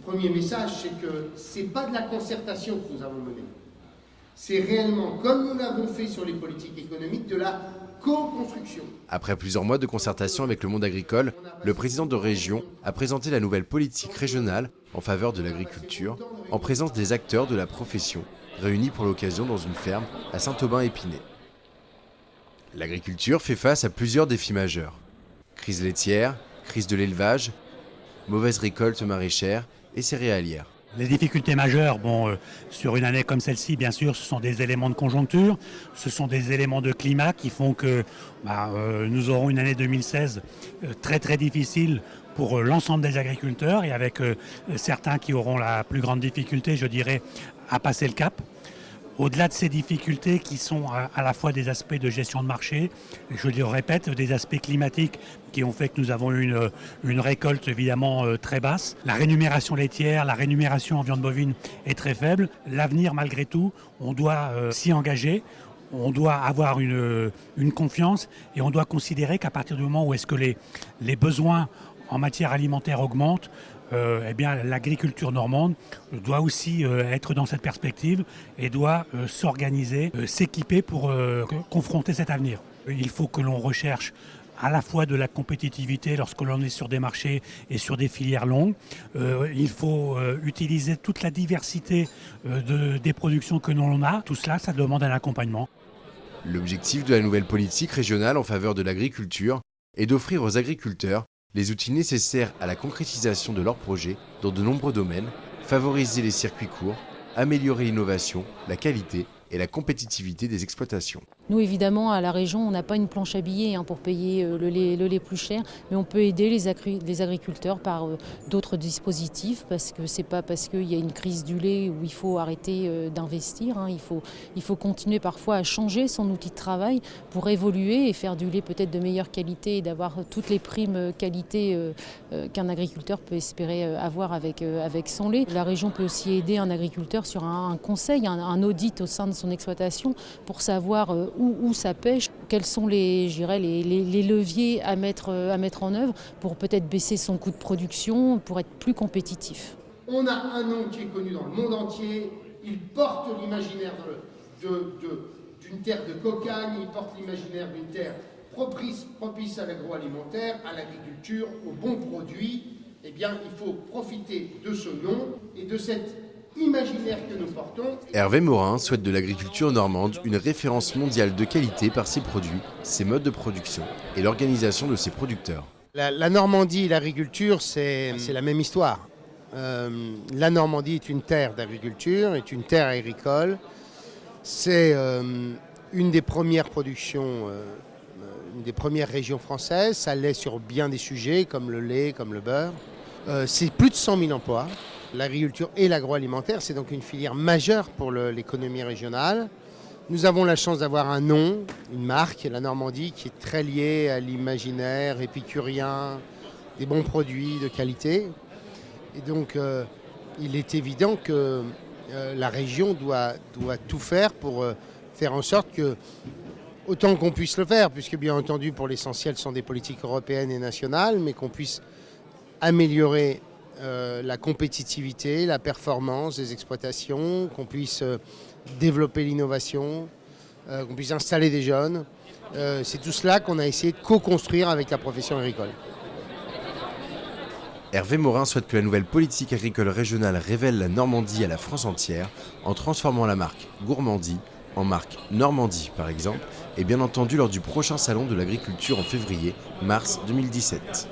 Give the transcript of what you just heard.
Premier message, c'est que ce n'est pas de la concertation que nous avons menée. C'est réellement, comme nous l'avons fait sur les politiques économiques, de la co-construction. Après plusieurs mois de concertation avec le monde agricole, le président de région a présenté la nouvelle politique régionale en faveur de l'agriculture, en présence des acteurs de la profession, réunis pour l'occasion dans une ferme à Saint-Aubin-Épinay. L'agriculture fait face à plusieurs défis majeurs. Crise laitière, crise de l'élevage, mauvaise récolte maraîchère et céréalière. Les difficultés majeures, sur une année comme celle-ci, bien sûr, ce sont des éléments de conjoncture, ce sont des éléments de climat qui font que nous aurons une année 2016 très très difficile pour l'ensemble des agriculteurs et avec certains qui auront la plus grande difficulté, je dirais, à passer le cap. Au-delà de ces difficultés qui sont à la fois des aspects de gestion de marché, je le répète, des aspects climatiques qui ont fait que nous avons eu une récolte évidemment très basse. La rémunération laitière, la rémunération en viande bovine est très faible. L'avenir, malgré tout, on doit s'y engager. On doit avoir une confiance et on doit considérer qu'à partir du moment où est-ce que les besoins en matière alimentaire augmentent, l'agriculture normande doit aussi être dans cette perspective et doit s'organiser, s'équiper pour confronter cet avenir. Il faut que l'on recherche à la fois de la compétitivité lorsque l'on est sur des marchés et sur des filières longues. Il faut utiliser toute la diversité des productions que l'on a. Tout cela, ça demande un accompagnement. L'objectif de la nouvelle politique régionale en faveur de l'agriculture est d'offrir aux agriculteurs les outils nécessaires à la concrétisation de leurs projets dans de nombreux domaines, favoriser les circuits courts, améliorer l'innovation, la qualité et la compétitivité des exploitations. Nous, évidemment, à la région, on n'a pas une planche à billets pour payer le lait plus cher, mais on peut aider les agriculteurs par d'autres dispositifs, parce que ce n'est pas parce qu'il y a une crise du lait où il faut arrêter d'investir. Il faut continuer parfois à changer son outil de travail pour évoluer et faire du lait peut-être de meilleure qualité et d'avoir toutes les primes qualité qu'un agriculteur peut espérer avoir avec son lait. La région peut aussi aider un agriculteur sur un conseil, un audit au sein de son exploitation pour savoir où ça pêche, quels sont les leviers à mettre en œuvre pour peut-être baisser son coût de production, pour être plus compétitif. On a un nom qui est connu dans le monde entier, il porte l'imaginaire d'une terre de cocagne, il porte l'imaginaire d'une terre propice à l'agroalimentaire, à l'agriculture, aux bons produits. Eh bien, il faut profiter de ce nom et de cet imaginaire que nous portons. Hervé Morin souhaite de l'agriculture normande une référence mondiale de qualité par ses produits, ses modes de production et l'organisation de ses producteurs. La Normandie et l'agriculture, c'est la même histoire. La Normandie est une terre d'agriculture, est une terre agricole. C'est une des premières productions, une des premières régions françaises. Ça l'est sur bien des sujets comme le lait, comme le beurre. C'est plus de 100 000 emplois. L'agriculture et l'agroalimentaire, c'est donc une filière majeure pour l'économie régionale. Nous avons la chance d'avoir un nom, une marque, la Normandie, qui est très liée à l'imaginaire épicurien, des bons produits de qualité. Et donc, il est évident que la région doit tout faire pour faire en sorte que, autant qu'on puisse le faire, puisque bien entendu, pour l'essentiel, ce sont des politiques européennes et nationales, mais qu'on puisse améliorer la compétitivité, la performance des exploitations, qu'on puisse développer l'innovation, qu'on puisse installer des jeunes. C'est tout cela qu'on a essayé de co-construire avec la profession agricole. Hervé Morin souhaite que la nouvelle politique agricole régionale révèle la Normandie à la France entière en transformant la marque Gourmandie en marque Normandie par exemple, et bien entendu lors du prochain salon de l'agriculture en février-mars 2017.